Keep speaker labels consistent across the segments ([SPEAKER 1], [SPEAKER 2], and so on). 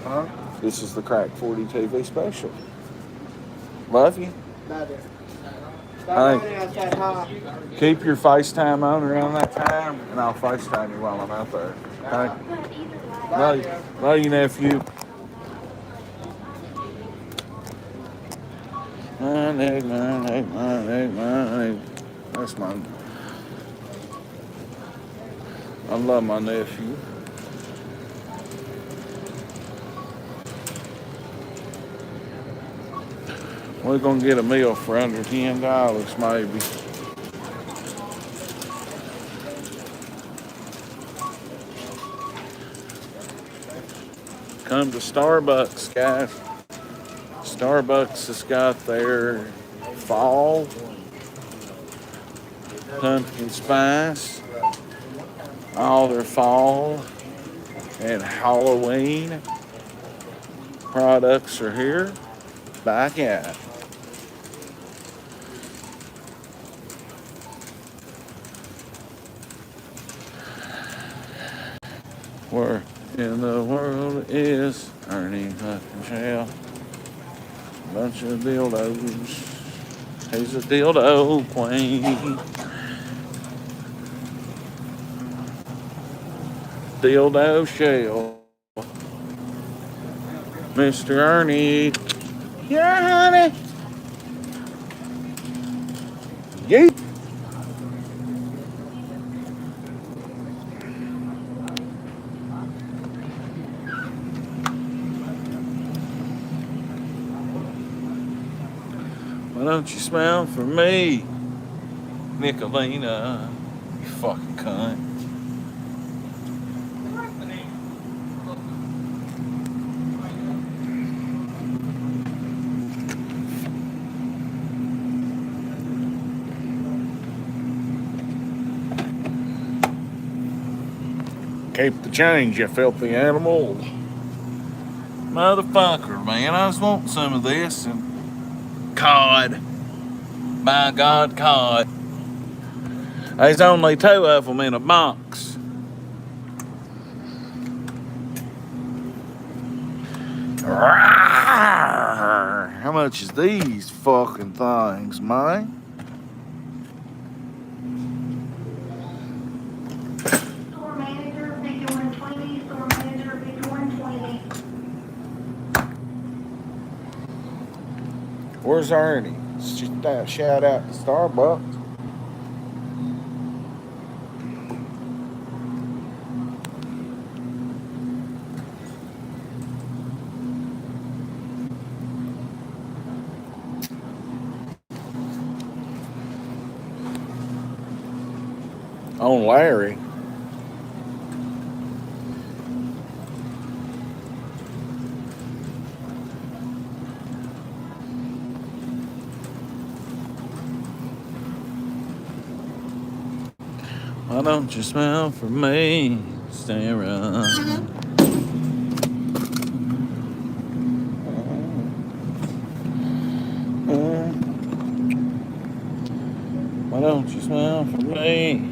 [SPEAKER 1] Huh?
[SPEAKER 2] This is the Crack 40 TV special. Love you.
[SPEAKER 1] Love you.
[SPEAKER 2] All
[SPEAKER 1] Tell
[SPEAKER 2] right.
[SPEAKER 1] Ernie I said hi.
[SPEAKER 2] Keep your FaceTime on around that time, and I'll FaceTime you while I'm out there. Okay?
[SPEAKER 1] Love you.
[SPEAKER 2] Love you, nephew. Money. That's my. I love my nephew. We're gonna get a meal for under $10, maybe. Come to Starbucks, guys. Starbucks has got their fall pumpkin spice, all their fall and Halloween products are here. Back at. Where in the world is Ernie fucking Shell? Bunch of dildos. He's a dildo queen. Dildo Shell. Mr. Ernie. Yeah, honey. Yeet. Why don't you smile for me, Nicolina? You fucking cunt. Keep the change, you filthy animal. Motherfucker, man, I was wanting some of this and cod. By God, cod. There's only 2 of them in a box. How much is these fucking things, man?
[SPEAKER 3] Store manager, 5120. Store manager, 5120.
[SPEAKER 2] Where's Ernie? Shout out to Starbucks. On Larry. Why don't you smile for me, Sarah? Why don't you smile for me?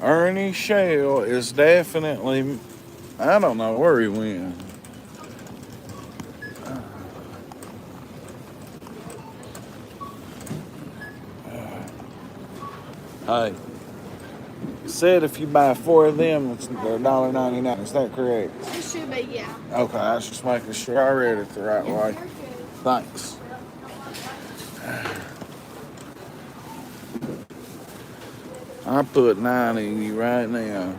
[SPEAKER 2] Ernie Shell is definitely, I don't know where he went. Hey, said if you buy 4 of them, they're $1.99. Is that correct?
[SPEAKER 3] It should be, yeah.
[SPEAKER 2] Okay, I was just making sure I read it the right way. Thanks. I put 9 in you right now.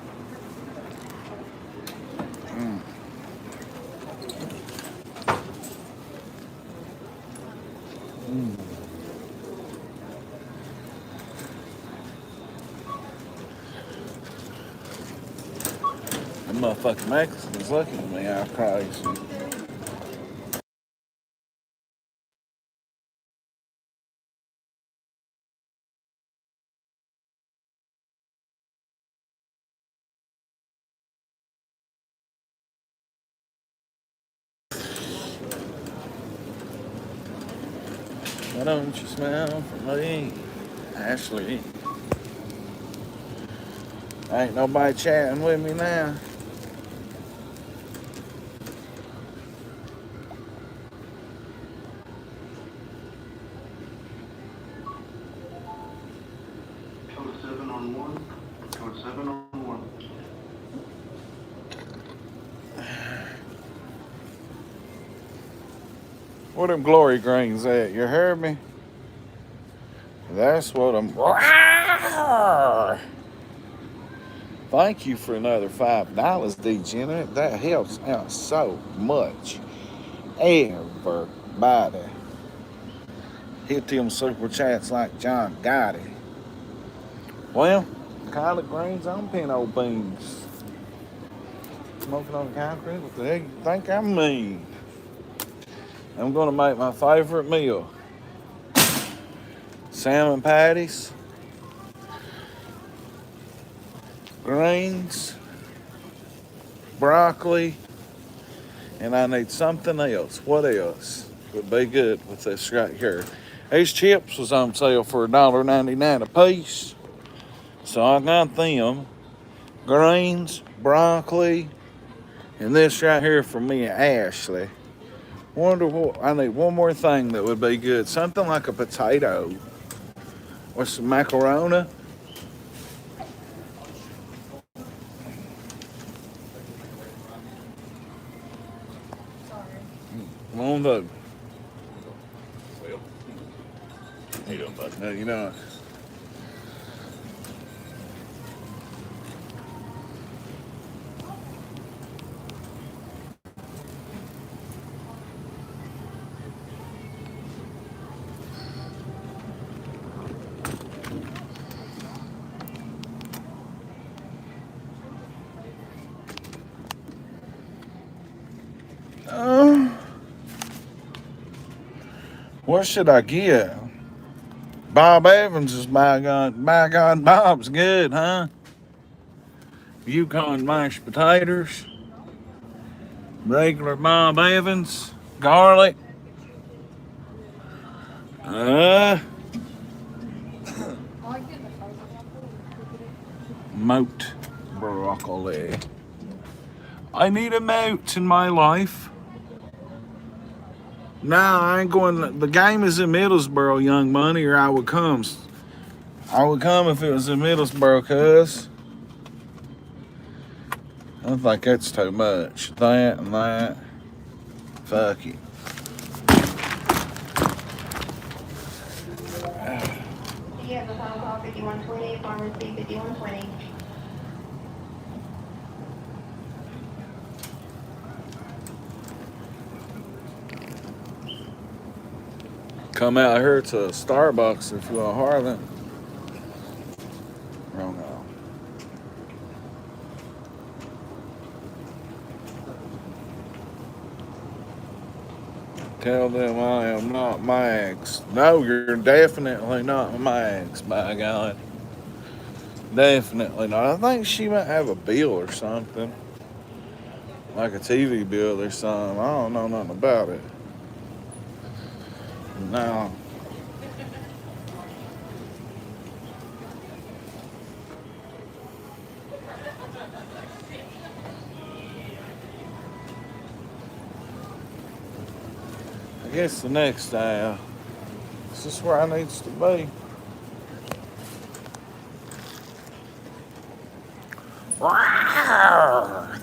[SPEAKER 2] Them motherfucking Mexicans looking at me all crazy. Why don't you smile for me, Ashley? Ain't nobody chatting with me now.
[SPEAKER 4] Code 7 on 1. Code 7 on 1.
[SPEAKER 2] Where them glory grains at? You heard me? That's what I'm. Thank you for another $5, Degenerate. That helps out so much. Everybody. Hit them super chats like John Gotti. Well, collard greens on pinto beans. Smoking on concrete? What the heck you think I mean? I'm gonna make my favorite meal. Salmon patties. Greens. Broccoli. And I need something else. What else would be good with this right here? These chips was on sale for $1.99 a piece. So I got them. Greens, broccoli, and this right here for me and Ashley. Wonder what, I need one more thing that would be good. Something like a potato or some macaroni. Won't do. Well, you don't fuck no, you know. What should I get? Bob Evans is by God, Bob's good, huh? Yukon mashed potatoes, regular Bob Evans, garlic, moat broccoli. I need a moat in my life. Nah, I ain't going. The game is in Middlesboro, Young Money, or I would come. I would come if it was in Middlesboro, cuz. I don't think that's too much. That and that. Fuck it.
[SPEAKER 3] You have a phone call 5120, pharmacy 5120.
[SPEAKER 2] Come out here to Starbucks if you want Harlan. Wrong now. Tell them I am not Max. No, you're definitely not Max, by God. Definitely not. I think she might have a bill or something. Like a TV bill or something. I don't know nothing about it. No. I guess the next day, this is where I needs to be.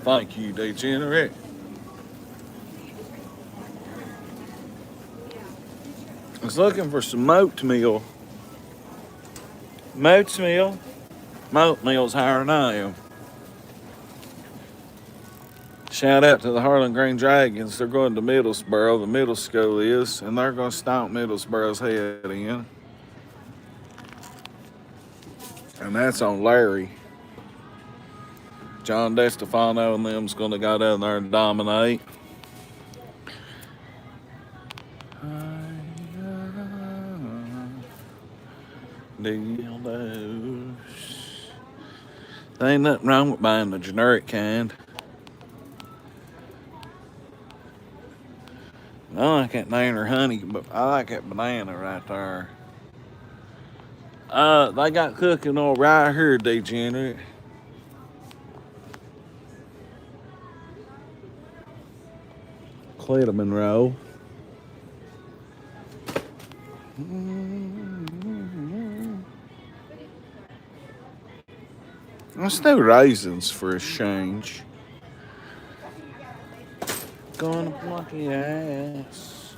[SPEAKER 2] Thank you, Degenerate. I was looking for some oatmeal. Oatmeal. My oatmeal's higher than I am. Shout out to the Harlan Green Dragons. They're going to Middlesboro. The middle school is, and they're going to stomp Middlesboro's head in. And that's on Larry. John DeStefano and them's going to go down there and dominate. Dildos. There ain't nothing wrong with buying the generic kind. I like that banana honey, but I like that banana right there. They got cooking oil right here, degenerate. Cleta Monroe. Let's do raisins for a change. Gonna block your ass.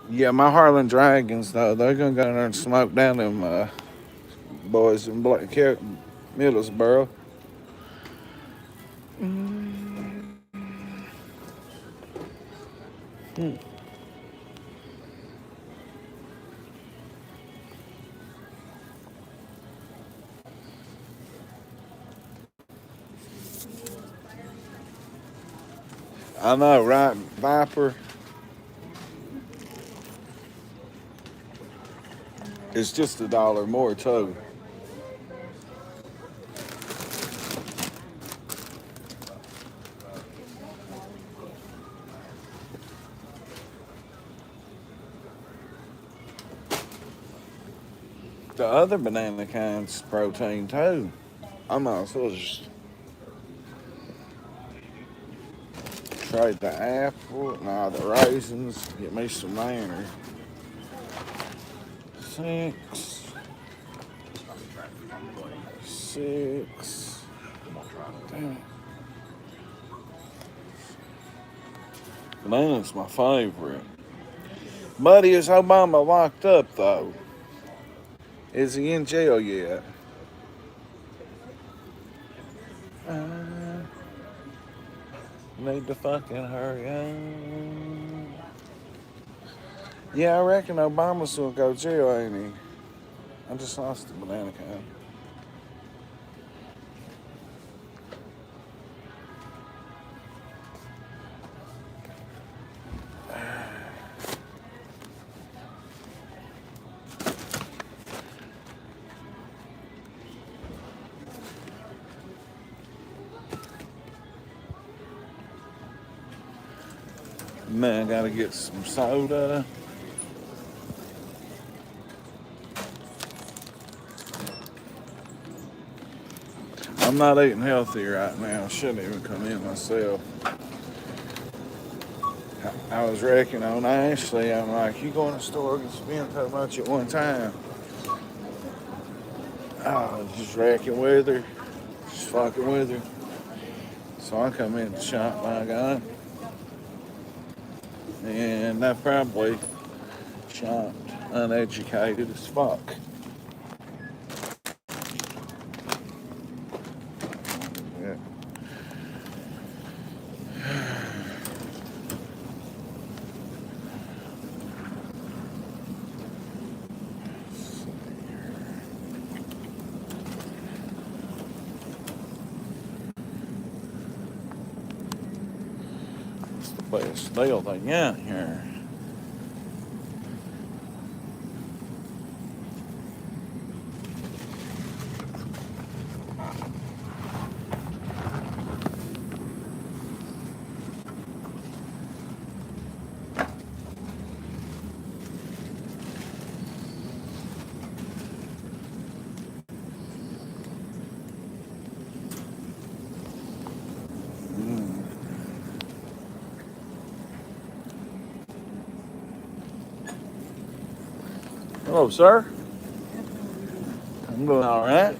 [SPEAKER 2] Yeah, my Harlan Dragons, though, they're gonna go in there and smoke down them boys in Middlesboro. I know, right, Viper? It's just $1 more, too. The other banana kind's protein, too. I might as well just trade the apple, the raisins, get me some manner. 6, 6. Damn it. Banana's my favorite. Buddy, is Obama locked up, though? Is he in jail yet? Need to fucking hurry up. Yeah, I reckon Obama's gonna go to jail, ain't he? I just lost the banana can. Man, I gotta get some soda. I'm not eating healthy right now. I shouldn't even come in myself. I was wrecking on Ashley. I'm like, you go in the store and spend so much at one time. I was just wrecking with her. Just fucking with her. So I come in the shop, my God. And I probably shopped uneducated as fuck. Yeah. It's the best deal thing out here. Hello, sir. I'm doing all right.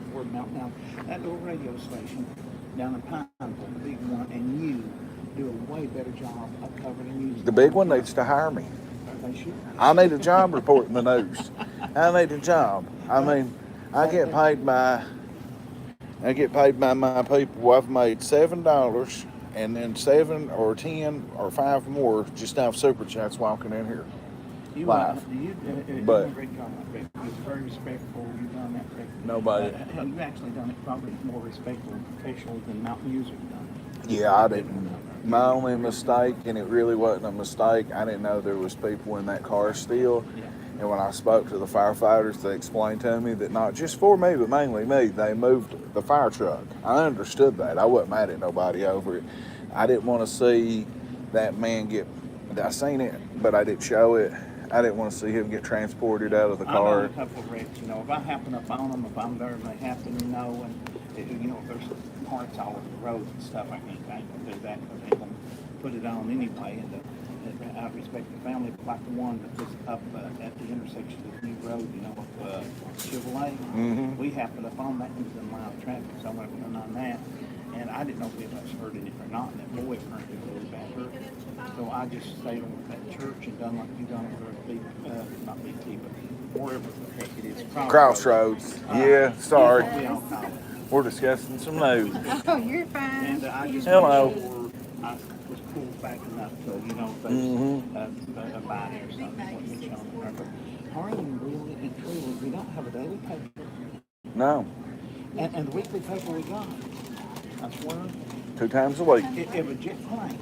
[SPEAKER 5] before the melt down. That little radio station down in Pineville, the big one, and you do a way better job of covering the news.
[SPEAKER 2] The big one needs to hire me.
[SPEAKER 5] They should.
[SPEAKER 2] I need a job reporting the news. I need a job. I mean, I get paid by my people. I've made $7 and then 7 or 10 or 5 more just off super chats walking in here.
[SPEAKER 5] You
[SPEAKER 2] Live.
[SPEAKER 5] You've
[SPEAKER 2] But-
[SPEAKER 5] done a great job, Rick. It was very respectful. You've done that, Rick.
[SPEAKER 2] Nobody.
[SPEAKER 5] Hell, you've actually done it probably more respectful and professional than Mountain Music done.
[SPEAKER 2] Yeah, I didn't. My only mistake, and it really wasn't a mistake, I didn't know there was people in that car still.
[SPEAKER 5] Yeah.
[SPEAKER 2] And when I spoke to the firefighters, they explained to me that not just for me, but mainly me, they moved the fire truck. I understood that. I wasn't mad at nobody over it. I didn't want to see that man get, I seen it, but I didn't show it. I didn't want to see him get transported out of the
[SPEAKER 5] I know
[SPEAKER 2] car.
[SPEAKER 5] a couple of wrecks, you know, if I happen to phone them, if I'm there and they happen to know, and, you know, if there's parts all over the roads and stuff, I can't do that, but they're going to put it on anyway, and I respect the family, like the one that was up at the intersection of the new road, you know, with Chevrolet.
[SPEAKER 2] Mhm.
[SPEAKER 5] We happened to phone that, he was in line of traffic, so I went on that, and I didn't know if it was hurting it or not, and that boy apparently was really bad hurt. So I just stayed over at that church and done like you done over at not BT, but wherever the heck it is.
[SPEAKER 2] Crossroads. Yeah, sorry.
[SPEAKER 5] We all call it.
[SPEAKER 2] We're discussing some news.
[SPEAKER 3] Oh, you're fine.
[SPEAKER 5] And I just
[SPEAKER 2] Hello.
[SPEAKER 5] made sure I was cool back enough to, you know, if
[SPEAKER 2] Mhm.
[SPEAKER 5] there's a bite or something, what you shown there. But Harlan, really and truly, we don't have a daily paper.
[SPEAKER 2] No,
[SPEAKER 5] And the weekly paper we got, I swear,
[SPEAKER 2] 2 times a week.
[SPEAKER 5] if a jet plane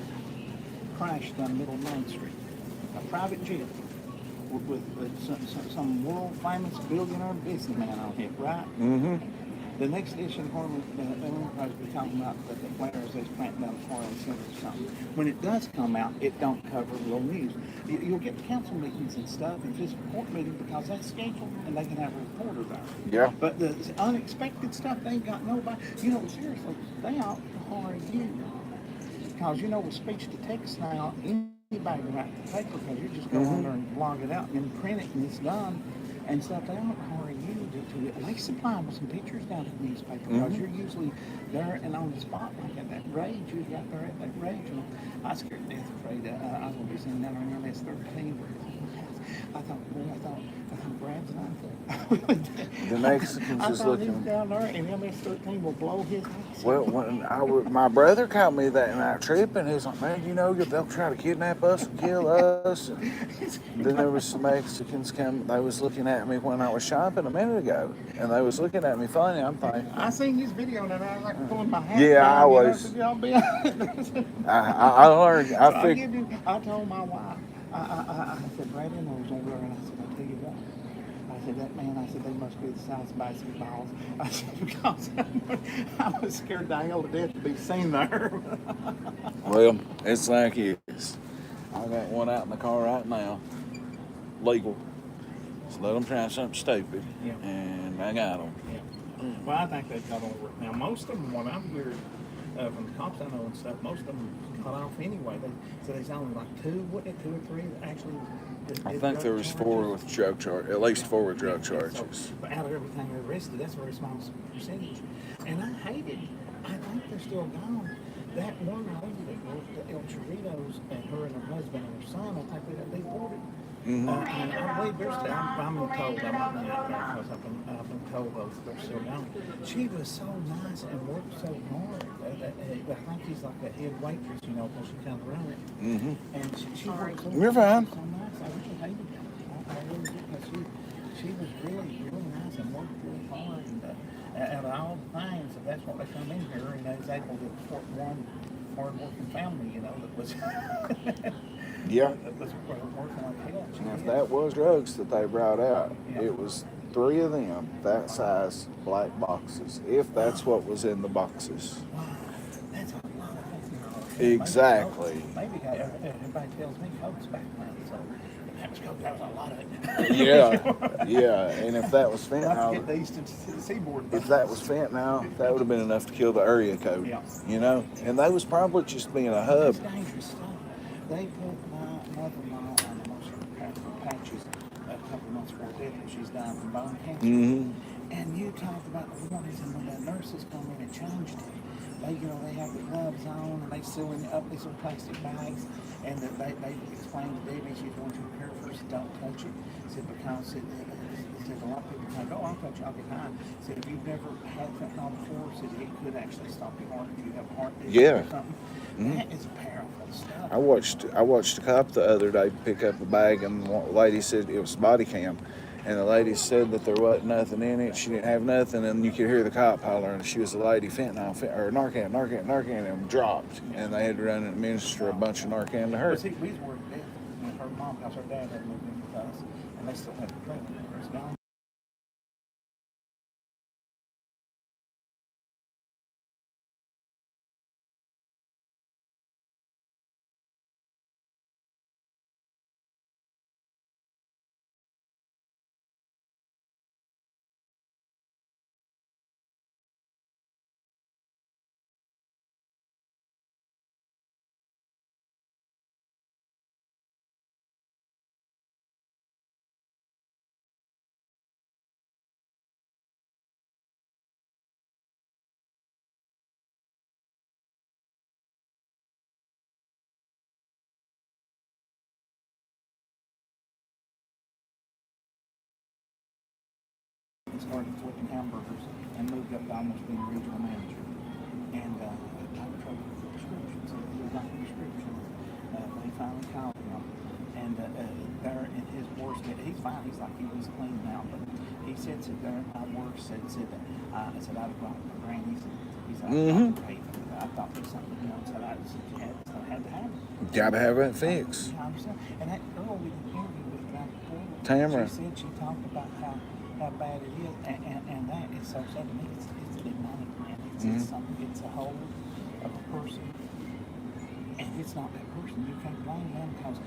[SPEAKER 5] crashed down the middle of Main Street, a private jet with some world famous billionaire businessman on it, right?
[SPEAKER 2] Mm-hmm.
[SPEAKER 5] The next edition, Harlan, Enterprise will be talking about that the flares is planting down the Harlan Center or something. When it does come out, it don't cover real news. You'll get council meetings and stuff and just court meetings because that's scheduled and they can have a reporter there.
[SPEAKER 2] Yeah.
[SPEAKER 5] But the unexpected stuff, they ain't got nobody. You know, seriously, they ought to hire you. Because, you know, with speech to text now, anybody can write the paper because you just go on there and blog it out and print it and it's done and stuff. They don't hire you to at least supply them with some pictures down at the newspaper because you're usually there and on the spot like at that rage. You're right there at that rage. And I was scared to death afraid that I was going to be sitting down on MS 13. I thought, boy, I thought Brad's not there.
[SPEAKER 2] The Mexicans
[SPEAKER 5] I
[SPEAKER 2] is
[SPEAKER 5] thought he was
[SPEAKER 2] looking.
[SPEAKER 5] down there and MS 13 will blow his ass.
[SPEAKER 2] Well, when my brother caught me that night tripping, he was like, man, you know, they'll try to kidnap us and kill us. And then there was some Mexicans come, they was looking at me when I was shopping a minute ago, and they was looking at me funny. I'm thinking,
[SPEAKER 5] I seen his video and I was like pulling my hat
[SPEAKER 2] Yeah,
[SPEAKER 5] down,
[SPEAKER 2] I
[SPEAKER 5] you know,
[SPEAKER 2] was.
[SPEAKER 5] said, y'all be honest.
[SPEAKER 2] I learned, I figured,
[SPEAKER 5] I told my wife, I said, Brandon was over there, and I said, I'll tell you what. I said, that man, I said, they must be the size of basketballs. I said, because I was scared to hell to death to be seen there.
[SPEAKER 2] well, it's like it is. I got one out in the car right now, legal. So let them try something stupid,
[SPEAKER 5] Yeah.
[SPEAKER 2] and I got them.
[SPEAKER 5] Yeah. Well, I think they've got over it now. Most of them, what I'm hearing from the cops I know and stuff, most of them got off anyway. So there's only like 2, what, 2 or 3 that actually.
[SPEAKER 2] I think there was 4 with drug charges, at least 4 with drug charges.
[SPEAKER 5] So, but out of everything they arrested, that's a very small percentage. And I hated, I think they're still gone. That one lady that worked at El Chorritos and her husband and her son, I think they got deported. And I believe they're still, I'm told, I'm not going out there because I've been told they're still gone. She was so nice and worked so hard. I think she's like a head waitress, you know, because she comes around it. And she worked so
[SPEAKER 2] You're fine.
[SPEAKER 5] so nice. I really hated her. I really did because she was really, really nice and worked really hard. And out of all the things, if that's what they come in here, and they was able to support one hard-working family, you know, that was
[SPEAKER 2] Yeah.
[SPEAKER 5] that was working like hell.
[SPEAKER 2] And if that was drugs that they brought out,
[SPEAKER 5] Yeah.
[SPEAKER 2] it was 3 of them, that size, black boxes, if that's what was in the boxes.
[SPEAKER 5] Wow, that's a lot of fucking
[SPEAKER 2] Exactly.
[SPEAKER 5] Maybe everybody tells me Coke's back then, so if that was Coke, that was a lot of it.
[SPEAKER 2] Yeah, and if that was
[SPEAKER 5] Not to get
[SPEAKER 2] fentanyl,
[SPEAKER 5] the east to the seaboard.
[SPEAKER 2] if that was fentanyl, that would have been enough to kill the area code,
[SPEAKER 5] Yeah.
[SPEAKER 2] you know? And they was probably just being a hub.
[SPEAKER 5] It's dangerous stuff. They put my mother-in-law on the most patches a couple of months before death, and she's dying from bone cancer.
[SPEAKER 2] Mm-hmm.
[SPEAKER 5] And you talk about the warnings, and when the nurses come in and changed it, they have the gloves on, and they sewing up these little plastic bags, and they explain to Debbie, she's going to care first, don't touch it. Said because a lot of people think, oh, I'll touch it, I'll get high. Said if you've never had fentanyl before, said it could actually stop your heart if you have a heart disease or something. Mm-hmm. That is powerful stuff.
[SPEAKER 2] I watched a cop the other day pick up a bag, and the lady said it was body cam. And the lady said that there wasn't nothing in it. She didn't have nothing, and you could hear the cop hollering. She was a lady, fentanyl, or Narcan, and dropped. And they had to run and administer a bunch of Narcan to her.
[SPEAKER 5] See, we was worried death with her mom because her dad had moved in with us, and they still had the treatment. It's gone. Started flipping hamburgers and moved up to almost being regional manager. And I had trouble with the prescriptions. So he got the prescriptions. They finally called him. And there in his worst, he's fine. He's like, he was clean now. But he said there in my worst, I said, I'd brought my granny. He's like, I thought there was something, said I had to have it.
[SPEAKER 2] Gotta have it fixed.
[SPEAKER 5] And that girl we interviewed with around the corner,
[SPEAKER 2] Tamara.
[SPEAKER 5] she talked about how bad it is, and that is so sad to me. It's demonic, man. It's something. It's a hold of a person, and it's not that person. You can't blame them because,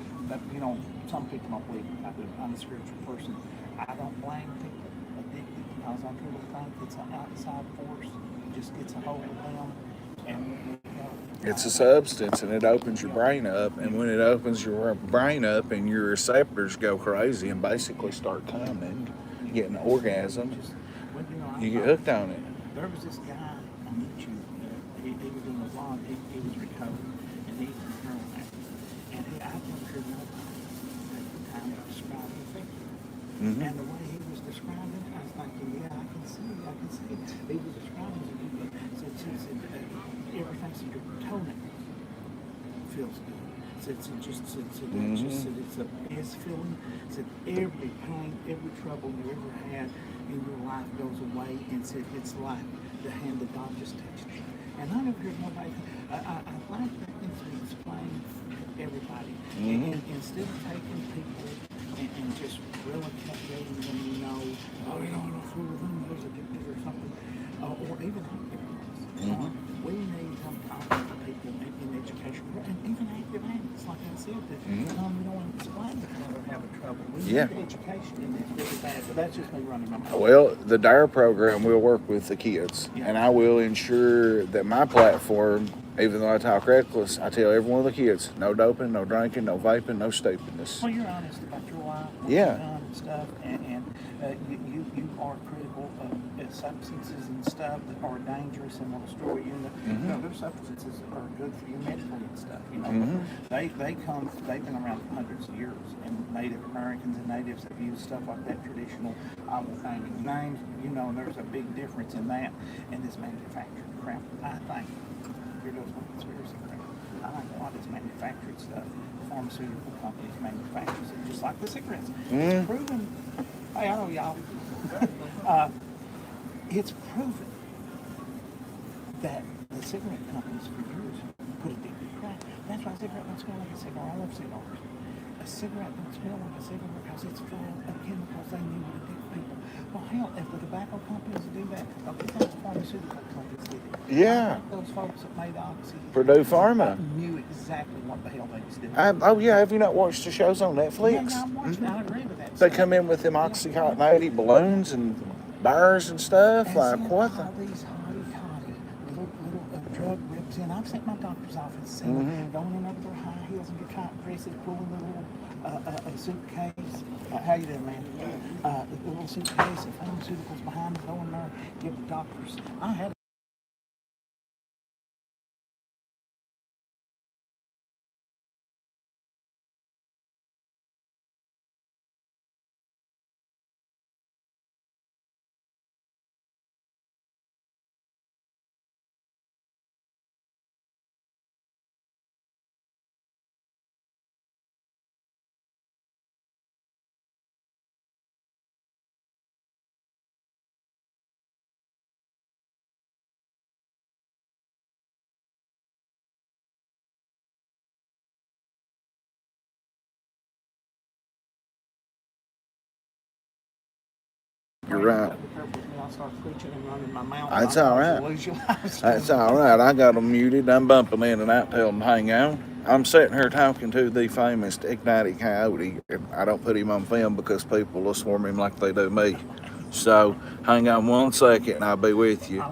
[SPEAKER 5] some people don't believe I do. I'm a spiritual person. I don't blame people addicted because I truly think it's an outside force that just gets a hold of them, and
[SPEAKER 2] it's a substance, and it opens your brain up, and when it opens your brain up and your receptors go crazy and basically start coming, getting orgasms, you get hooked on it.
[SPEAKER 5] There was this guy on YouTube, he was doing a vlog, he was recovered, and he's a heroin addict, and I've never heard nobody take the time to describe the victim. And the way he was describing it, I was thinking, yeah, I can see it. He was describing it, said everything, said your toenails feels good. It's a best feeling. Said every pain, every trouble you ever had in your life goes away, and said it's like the hand of God just touched you. And I never heard nobody. I like that needs to be explained to everybody. And instead of taking people and just relocating them, you don't know who them is addicted or something, or even we need some talking to people in education, and even active addicts, like I said, that we don't want to explain that they're having trouble. We need education in this really bad, but that's just me running my mouth.
[SPEAKER 2] Well, the DARE program will work with the kids, and I will ensure that my platform, even though I talk reckless, I tell every one of the kids, no doping, no drinking, no vaping, no stupidness.
[SPEAKER 5] Well, you're honest about your life, what
[SPEAKER 2] you've
[SPEAKER 5] done and stuff, and you are critical of substances and stuff that are dangerous and will destroy you. There's substances that are good for you medically and stuff. They've been around for hundreds of years, and Native Americans and natives have used stuff like that traditional names. And there's a big difference in that and this manufactured crap. I think here goes my conspiracy crap. I think a lot of this manufactured stuff, pharmaceutical companies manufactures it just like the cigarettes. It's proven. Hey, I know y'all. It's proven that the cigarette companies for years put addictive crack. That's why a cigarette don't smell like a cigar. I love cigars. A cigarette don't smell like a cigar because it's full of chemicals they knew would addict people. Well, hell, if the tobacco companies do that, those pharmaceutical companies did it.
[SPEAKER 2] Yeah.
[SPEAKER 5] Those folks that made Oxy.
[SPEAKER 2] Purdue Pharma
[SPEAKER 5] knew exactly what the hell they was doing.
[SPEAKER 2] Have you not watched the shows on Netflix?
[SPEAKER 5] Yeah, I'm watching. I agree with that.
[SPEAKER 2] They come in with them Oxycontin 80 balloons and bars and stuff.
[SPEAKER 5] And
[SPEAKER 2] like, what
[SPEAKER 5] all these hotty little drug rips in. I've seen my doctor's office seen going in over their high heels and your tight dresses, pulling the little a suitcase How you doing, man? The little suitcase of pharmaceuticals behind it, go in there, give the doctors. I had
[SPEAKER 2] You're right.
[SPEAKER 5] be careful with me. I'll start screeching and running my mouth.
[SPEAKER 2] That's
[SPEAKER 5] I'll
[SPEAKER 2] all right.
[SPEAKER 5] lose your life.
[SPEAKER 2] That's all right. I got them muted. I'm bumping in and out, telling them hang on. I'm sitting here talking to the famous Ignite Coyote. I don't put him on film because people will swarm him like they do me. So hang on 1 second and I'll be with you.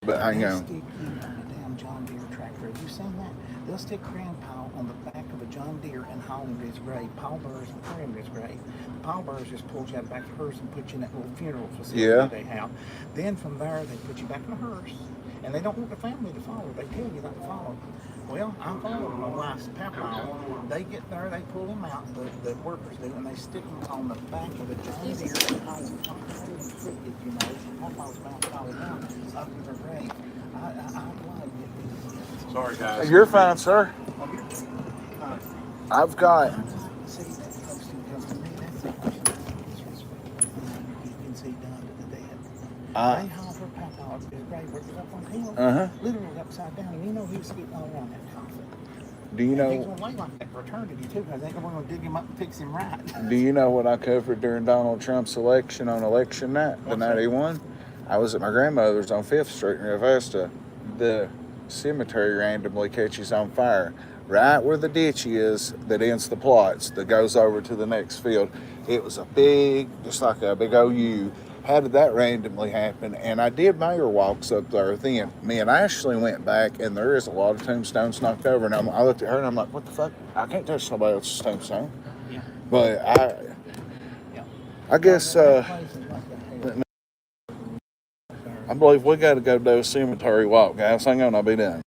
[SPEAKER 2] But hang
[SPEAKER 5] They
[SPEAKER 2] on.
[SPEAKER 5] stick you on a damn John Deere tractor. Have you seen that? They'll stick Grandpa on the back of a John Deere and haul him to his grave. Paul Burrs and carry him to his grave. Paul Burrs just pulls you out of the back of the hearse and puts you in that little funeral facility
[SPEAKER 2] Yeah.
[SPEAKER 5] they have. Then from there, they put you back in the hearse. And they don't want the family to follow. They tell you not to follow. Well, I followed my wife's papa. They get there, they pull him out, the workers do, and they stick him on the back of a John Deere and haul him crooked, you know. Papa was about to fall down up in their grave. I'd like it.
[SPEAKER 1] Sorry, guys.
[SPEAKER 2] You're fine, sir. I've got.
[SPEAKER 5] See, that posting comes to me. That's the you can see done to the dead. They haul her papa out of his grave, where it was up on the hill, literally upside down. And you know he was getting all around that coffin.
[SPEAKER 2] Do you
[SPEAKER 5] He's
[SPEAKER 2] know?
[SPEAKER 5] gonna lay like that for eternity too, because they ain't gonna dig him up and fix him right.
[SPEAKER 2] Do you know what I covered during Donald Trump's election on election night, the night he won? I was at my grandmother's on 5th Street in Rio Vista. The cemetery randomly catches on fire right where the ditch is that ends the plots that goes over to the next field. It was a big, just like a big old U. How did that randomly happen? And I did mayor walks up there then. Me and Ashley went back, and there is a lot of tombstones knocked over. And I looked at her and I'm like, what the fuck? I can't touch somebody else's tombstone.
[SPEAKER 5] Yeah.
[SPEAKER 2] But
[SPEAKER 5] Yeah.
[SPEAKER 2] I guess
[SPEAKER 5] That place is like a hell.
[SPEAKER 2] I believe we got to go do a cemetery walk, guys. Hang on, I'll be done.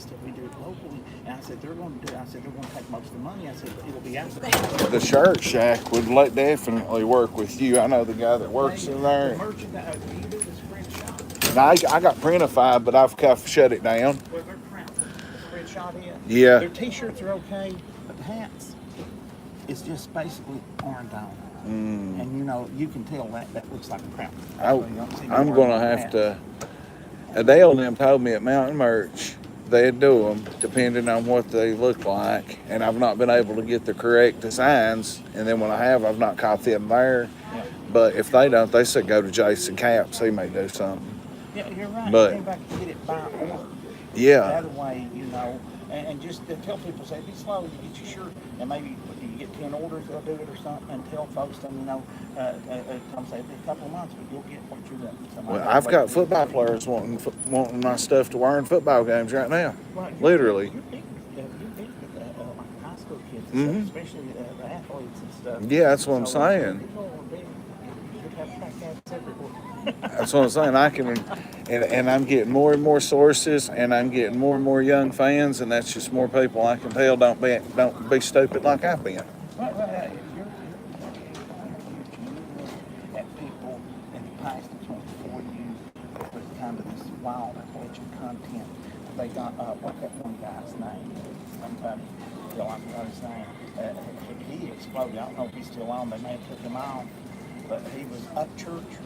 [SPEAKER 5] stuff we do it locally. And I said, they're going to do it. I said, they're going to take most of the money. I said, it'll be out there.
[SPEAKER 2] The shirt shack would definitely work with you. I know the guy that works in
[SPEAKER 5] The
[SPEAKER 2] there.
[SPEAKER 5] merchandise, do you do this print shop?
[SPEAKER 2] Now, I got Printified, but I've kind of shut it down.
[SPEAKER 5] Well, they're print. The print shop is.
[SPEAKER 2] Yeah.
[SPEAKER 5] Their t-shirts are okay, but the hats, it's just basically orange on. And you know, you can tell that looks like a crap.
[SPEAKER 2] I'm going to have to. Adele and them told me at Mountain Merch they'd do them depending on what they look like. And I've not been able to get the correct designs. And then when I have, I've not caught them there.
[SPEAKER 5] Yeah.
[SPEAKER 2] But if they don't, they said go to Jason Capps. He may do something.
[SPEAKER 5] Yeah, you're right.
[SPEAKER 2] But-
[SPEAKER 5] You came back to get it by order.
[SPEAKER 2] Yeah.
[SPEAKER 5] That way, you know, and just tell people, say, be slow, you get your shirt, and maybe you get 10 orders, they'll do it or something, and tell folks, and you know, come say, it'll be a couple of months, but you'll get what you want.
[SPEAKER 2] Well, I've got football players wanting my stuff to wear in football games right now.
[SPEAKER 5] Well,
[SPEAKER 2] Literally.
[SPEAKER 5] You're big with like high school kids and stuff, especially the athletes and stuff.
[SPEAKER 2] Yeah, that's what I'm
[SPEAKER 5] So,
[SPEAKER 2] saying.
[SPEAKER 5] people are big. You could have track ads everywhere.
[SPEAKER 2] That's what I'm saying. I can, and I'm getting more and more sources, and I'm getting more and more young fans, and that's just more people I can tell don't be stupid like I've been.
[SPEAKER 5] Right. You're at people in the past that went before you with kind of this wild athletic content. They got what's that one guy's name? Somebody, I forgot his name. He exploded. I don't know if he's still on. They may have took him off, but he was up church.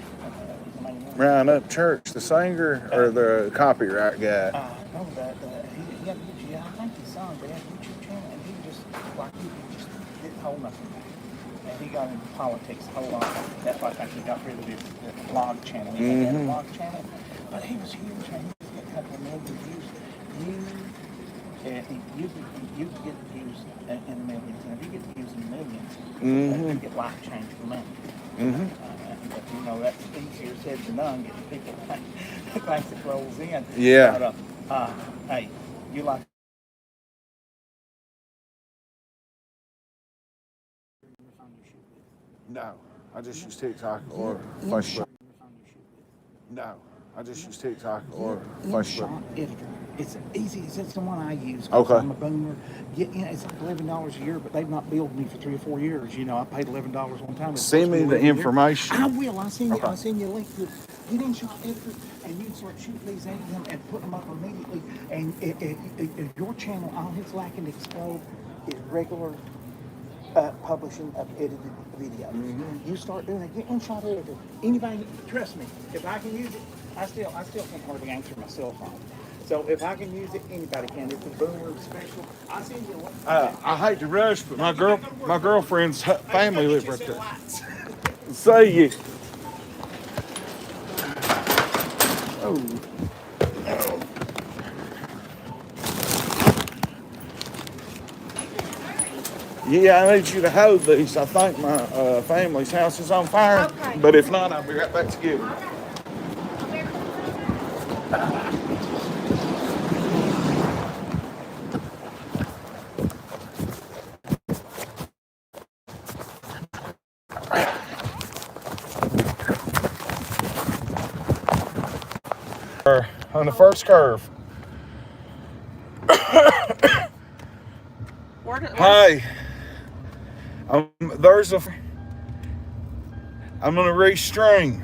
[SPEAKER 2] Ryan Upchurch, the singer or the copyright guy?
[SPEAKER 5] No, he had YouTube. I think his son, they had a YouTube channel, and he just, like you, he just didn't hold nothing back. And he got into politics a whole lot. That's why I think he got rid of his blog channel. He had a blog channel, but he was huge, and he was getting a couple of million views. You get views in the millions, and if you get the views in the millions, you get life change for money. But you know, that's easier said than done, getting people thanks that rolls in.
[SPEAKER 2] Yeah.
[SPEAKER 5] But, hey, you like
[SPEAKER 2] No, I just use TikTok or Facebook. No, I just use TikTok or Facebook.
[SPEAKER 5] InShot Editor. It's easy. It's the one I use.
[SPEAKER 2] Okay.
[SPEAKER 5] I'm a boomer. It's like $11 a year, but they've not billed me for 3 or 4 years. You know, I paid $11 one time.
[SPEAKER 2] Send me the information.
[SPEAKER 5] I will. I'll send you.
[SPEAKER 2] Okay.
[SPEAKER 5] I'll send you a link to it. Get InShot Editor, and you can start shooting these at them and put them up immediately. And your channel, all it's lacking to explode is regular publishing of edited videos. You start doing it. Get InShot Editor. Anybody, trust me. If I can use it, I still can't hardly answer my cell phone. So if I can use it, anybody can. It's a boomer special. I'll send you a link.
[SPEAKER 2] I hate to rush, but my girlfriend's family live right there. See you. Oh. Yeah, I need you to hold these. I think my family's house is on fire.
[SPEAKER 3] Okay.
[SPEAKER 2] But if not, I'll be right back to get it. On the first curve. Hey, I'm gonna restream.